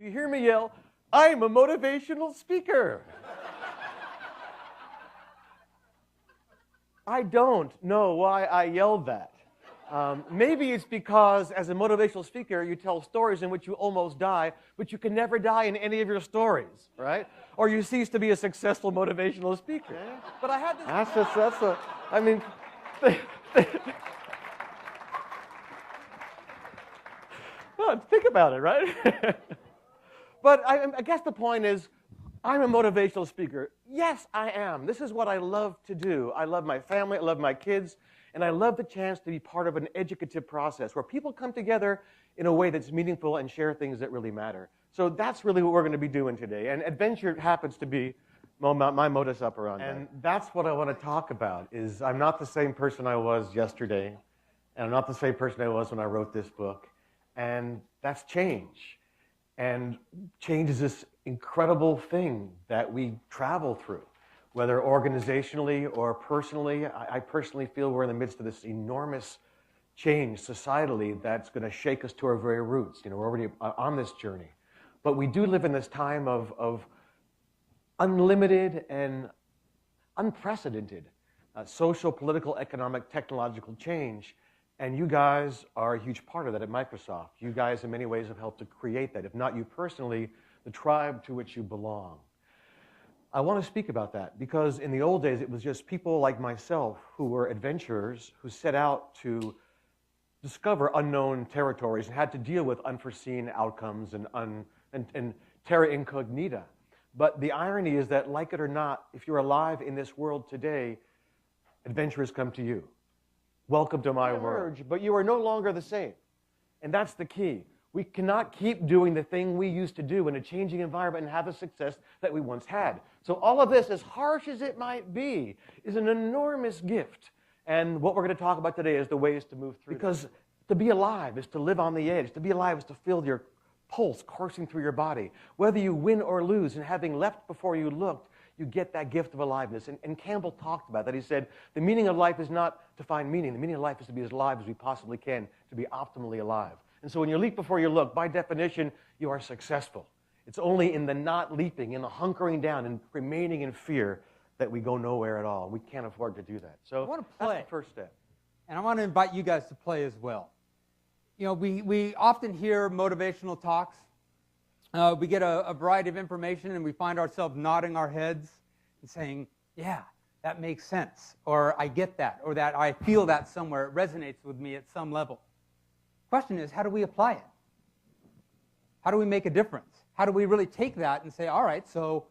You hear me yell, I'm a motivational speaker. I don't know why I yelled that. Maybe it's because as a motivational speaker, you tell stories in which you almost die, but you can never die in any of your stories, right? Or you cease to be a successful motivational speaker. Okay. But I had this... I mean... Well, think about it, right? But I guess the point is, I'm a motivational speaker. Yes, I am. This is what I love to do. I love my family, I love my kids, and I love the chance to be part of an educative process where people come together in a way that's meaningful and share things that really matter. So that's really what we're going to be doing today. And adventure happens to be my modus operandi. And that's what I want to talk about, is I'm not the same person I was yesterday, and I'm not the same person I was when I wrote this book. And that's change. And change is this incredible thing that we travel through, whether organizationally or personally. I personally feel we're in the midst of this enormous change societally that's going to shake us to our very roots. You know, we're already on this journey. But we do live in this time of unlimited and unprecedented social, political, economic, technological change. And you guys are a huge part of that at Microsoft. You guys, in many ways, have helped to create that. If not you personally, the tribe to which you belong. I want to speak about that because in the old days, it was just people like myself who were adventurers who set out to discover unknown territories and had to deal with unforeseen outcomes and terra incognita. But the irony is that, like it or not, if you're alive in this world today, adventurers come to you. Welcome to my world. But you are no longer the same. And that's the key. We cannot keep doing the thing we used to do in a changing environment and have the success that we once had. So all of this, as harsh as it might be, is an enormous gift. And what we're going to talk about today is the ways to move through. Because to be alive is to live on the edge. To be alive is to feel your pulse coursing through your body. Whether you win or lose, and having left before you looked, you get that gift of aliveness. And Campbell talked about that. He said, the meaning of life is not to find meaning. The meaning of life is to be as alive as we possibly can, to be optimally alive. And so when you leap before you look, by definition, you are successful. It's only in the not leaping, in the hunkering down, and remaining in fear that we go nowhere at all. We can't afford to do that. So I want to play. That's the first step. And I want to invite you guys to play as well. You know, we often hear motivational talks. We get a variety of information and we find ourselves nodding our heads and saying, yeah, that makes sense, or I get that, or that I feel that somewhere. It resonates with me at some level. The question is, how do we apply it? How do we make a difference? How do we really take that and say, all right, so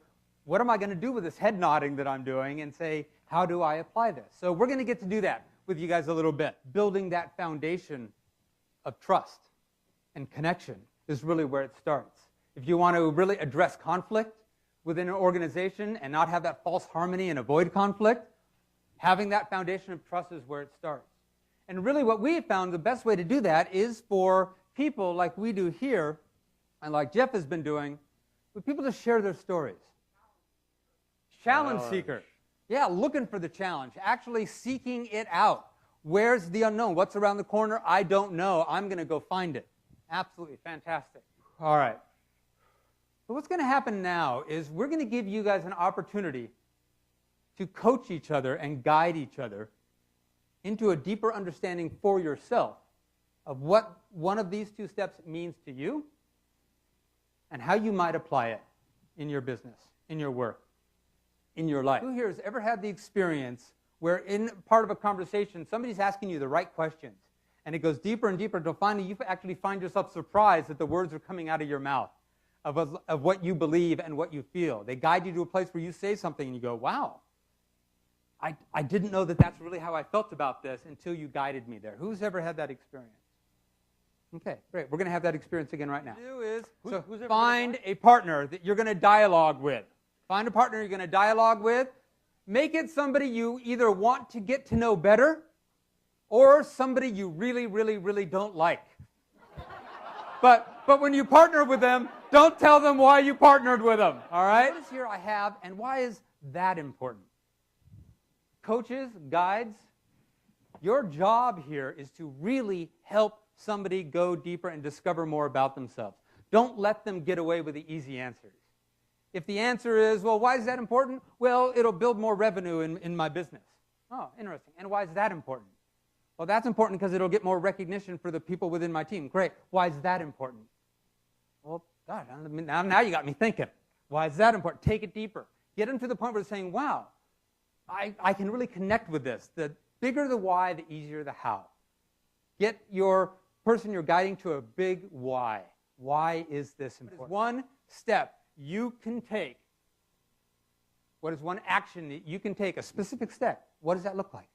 what am I going to do with this head nodding that I'm doing, and say, how do I apply this? So we're going to get to do that with you guys a little bit. Building that foundation of trust and connection is really where it starts. If you want to really address conflict within an organization and not have that false harmony and avoid conflict, having that foundation of trust is where it starts. And really what we have found the best way to do that is for people like we do here, and like Jeff has been doing, for people to share their stories. Challenge seeker. Yeah, looking for the challenge, actually seeking it out. Where's the unknown? What's around the corner? I don't know. I'm going to go find it. Absolutely fantastic. All right. So what's going to happen now is we're going to give you guys an opportunity to coach each other and guide each other into a deeper understanding for yourself of what one of these two steps means to you and how you might apply it in your business, in your work, in your life. Who here has ever had the experience where in part of a conversation somebody's asking you the right questions and it goes deeper and deeper until finally you actually find yourself surprised that the words are coming out of your mouth of what you believe and what you feel. They guide you to a place where you say something and you go, wow, I didn't know that that's really how I felt about this until you guided me there. Who's ever had that experience? Okay, great. We're going to have that experience again right now. Find a partner that you're going to dialogue with. Find a partner you're going to dialogue with. Make it somebody you either want to get to know better or somebody you really, really, really don't like. But when you partner with them, don't tell them why you partnered with them, all right? Notice here I have, and why is that important? Coaches, guides, your job here is to really help somebody go deeper and discover more about themselves. Don't let them get away with the easy answers. If the answer is, well, why is that important? Well, it'll build more revenue in my business. Oh, interesting. And why is that important? Well, that's important because it'll get more recognition for the people within my team. Great. Why is that important? Well, God, now you got me thinking. Why is that important? Take it deeper. Get them to the point where they're saying, wow, I can really connect with this. The bigger the why, the easier the how. Get your person you're guiding to a big why. Why is this important? One step you can take. What is one action that you can take, a specific step? What does that look like?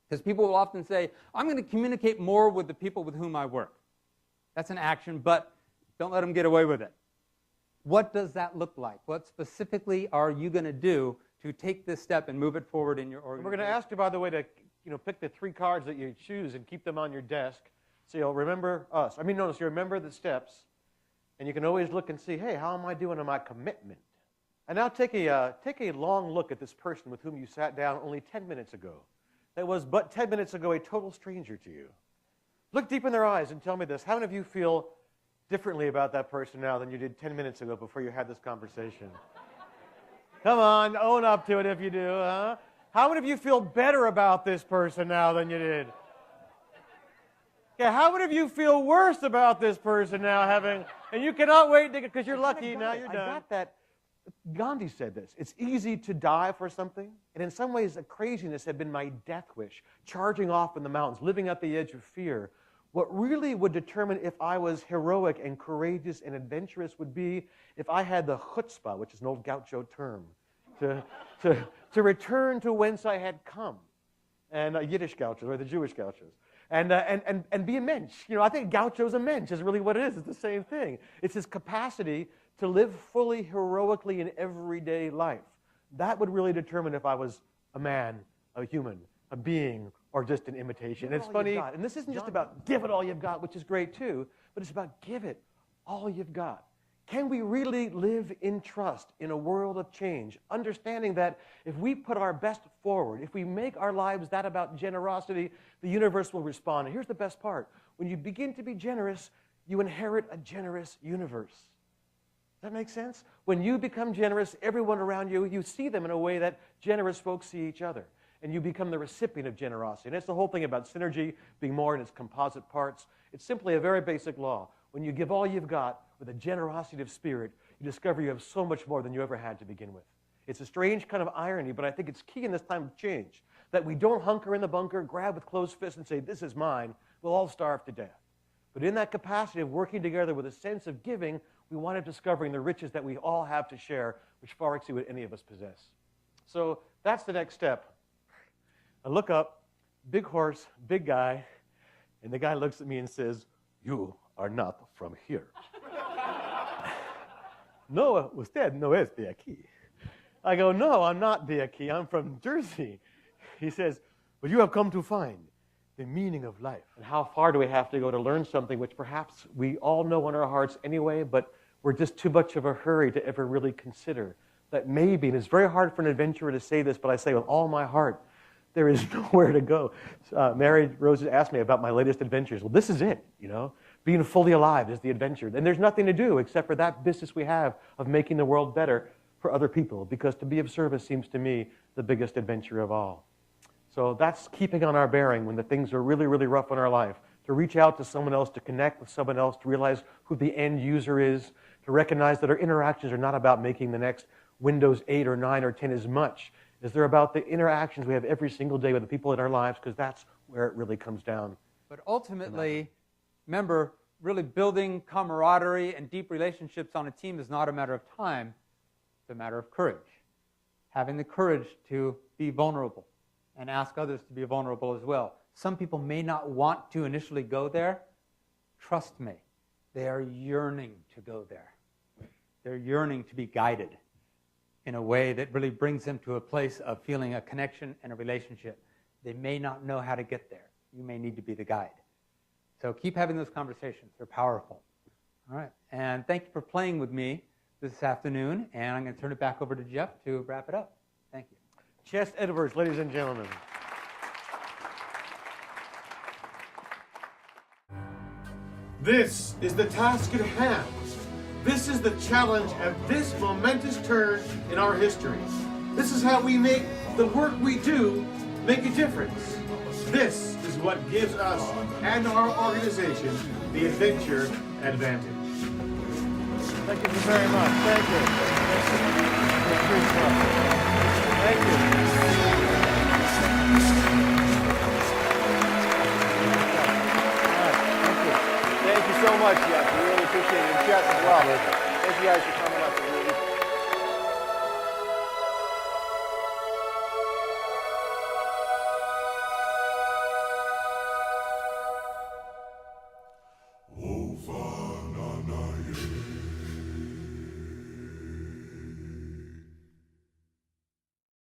Because people will often say, I'm going to communicate more with the people with whom I work. That's an action, but don't let them get away with it. What does that look like? What specifically are you going to do to take this step and move it forward in your organization? We're going to ask you, by the way, to pick the 3 cards that you choose and keep them on your desk so you'll remember us. Notice you remember the steps, and you can always look and see, hey, how am I doing on my commitment? And now take a long look at this person with whom you sat down only 10 minutes ago. That was but 10 minutes ago a total stranger to you. Look deep in their eyes and tell me this. How many of you feel differently about that person now than you did 10 minutes ago before you had this conversation? Come on, own up to it if you do, huh? How many of you feel better about this person now than you did? Okay, how many of you feel worse about this person now and you cannot wait because you're lucky, now you're done. I got that. Gandhi said this. It's easy to die for something, and in some ways, the craziness had been my death wish, charging off in the mountains, living at the edge of fear. What really would determine if I was heroic and courageous and adventurous would be if I had the chutzpah, which is an old gaucho term, to return to whence I had come, and Yiddish gauchos, or the Jewish gauchos, and be a mensch. I think gaucho's a mensch is really what it is. It's the same thing. It's his capacity to live fully heroically in everyday life. That would really determine if I was a man, a human, a being, or just an imitation. And it's funny, and this isn't just about give it all you've got, which is great too, but it's about give it all you've got. Can we really live in trust in a world of change, understanding that if we put our best forward, if we make our lives that about generosity, the universe will respond. And here's the best part. When you begin to be generous, you inherit a generous universe. Does that make sense? When you become generous, everyone around you, you see them in a way that generous folks see each other. And you become the recipient of generosity. And that's the whole thing about synergy being more in its composite parts. It's simply a very basic law. When you give all you've got with a generosity of spirit, you discover you have so much more than you ever had to begin with. It's a strange kind of irony, but I think it's key in this time of change, that we don't hunker in the bunker, grab with closed fists and say, this is mine. We'll all starve to death. But in that capacity of working together with a sense of giving, we wind up discovering the riches that we all have to share, which far exceed what any of us possess. So that's the next step. I look up, big horse, big guy, and the guy looks at me and says, you are not from here. No, usted no es de aquí. I go, no, I'm not de aquí. I'm from Jersey. He says, but you have come to find the meaning of life. And how far do we have to go to learn something which perhaps we all know in our hearts anyway, but we're just too much of a hurry to ever really consider that maybe, and it's very hard for an adventurer to say this, but I say with all my heart, there is nowhere to go. Mary Rose asked me about my latest adventures. Well, this is it, Being fully alive is the adventure. And there's nothing to do except for that business we have of making the world better for other people, because to be of service seems to me the biggest adventure of all. So that's keeping on our bearing when the things are really, really rough in our life, to reach out to someone else, to connect with someone else, to realize who the end user is, to recognize that our interactions are not about making the next Windows 8 or 9 or 10 as much as they're about the interactions we have every single day with the people in our lives, because that's where it really comes down. But ultimately, remember, really building camaraderie and deep relationships on a team is not a matter of time, it's a matter of courage. Having the courage to be vulnerable and ask others to be vulnerable as well. Some people may not want to initially go there. Trust me, they are yearning to go there. They're yearning to be guided in a way that really brings them to a place of feeling a connection and a relationship. They may not know how to get there. You may need to be the guide. So keep having those conversations. They're powerful. All right. And thank you for playing with me this afternoon. And I'm going to turn it back over to Jeff to wrap it up. Thank you. Chess Edwards, ladies and gentlemen. This is the task at hand. This is the challenge at this momentous turn in our history. This is how we make the work we do make a difference. This is what gives us and our organization the adventure advantage. Thank you very much. Thank you. Thank you. Thank you so much, Jeff. We really appreciate it. And Jeff as well. Thank you guys for coming.